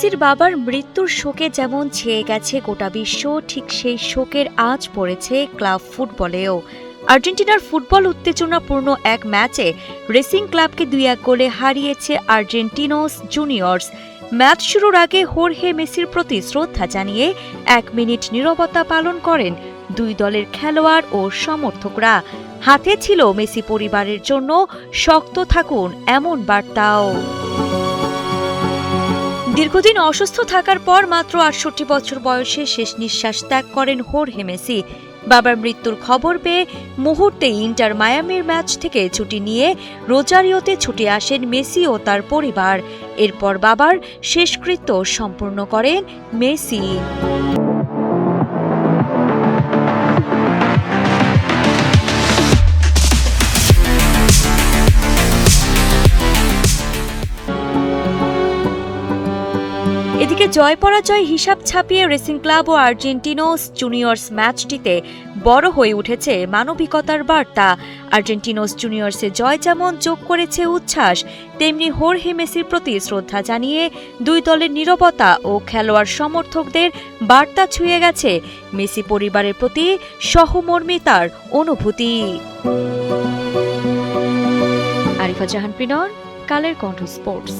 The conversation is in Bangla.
মেসির বাবার মৃত্যুর শোকে যেমন ছেয়ে গেছে গোটা বিশ্ব, ঠিক সেই শোকের আঁচ পড়েছে ক্লাব ফুটবলেও। আর্জেন্টিনার ফুটবল উত্তেজনাপূর্ণ এক ম্যাচে রেসিং ক্লাবকে 2-1 গোলে হারিয়েছে আর্জেন্টিনোস জুনিয়র্স। ম্যাচ শুরুর আগে হোর্হে মেসির প্রতি শ্রদ্ধা জানিয়ে 1 মিনিট নীরবতা পালন করেন দুই দলের খেলোয়াড় ও সমর্থকরা। হাতে ছিল মেসি পরিবারের জন্য শক্ত থাকুন এমন বার্তাও। দীর্ঘদিন অসুস্থ থাকার পর মাত্র ৬৮ বছর বয়সে শেষ নিঃশ্বাস ত্যাগ করেন হোর্হে মেসি। বাবার মৃত্যুর খবর পেয়ে মুহূর্তেই ইন্টার মায়ামির ম্যাচ থেকে ছুটি নিয়ে রোজারিওতে ছুটে আসেন মেসি ও তার পরিবার। এরপর বাবার শেষকৃত্য সম্পূর্ণ করেন মেসি। এদিকে জয় পরাজয় হিসাব ছাপিয়ে রেসিং ক্লাব ও আর্জেন্টিনোস জুনিয়র্স ম্যাচটিতে বড় হয়ে উঠেছে মানবিকতার বার্তা। আর্জেন্টিনোস জুনিয়র্সে জয় যেমন যোগ করেছে উচ্ছ্বাস, তেমনি হোর্হে মেসির প্রতি শ্রদ্ধা জানিয়ে দুই দলের নীরবতা ও খেলোয়াড় সমর্থকদের বার্তা ছুঁয়ে গেছে মেসি পরিবারের প্রতি সহমর্মিতার অনুভূতি। আরিফা জাহান পিনর, কালের কণ্ঠ স্পোর্টস।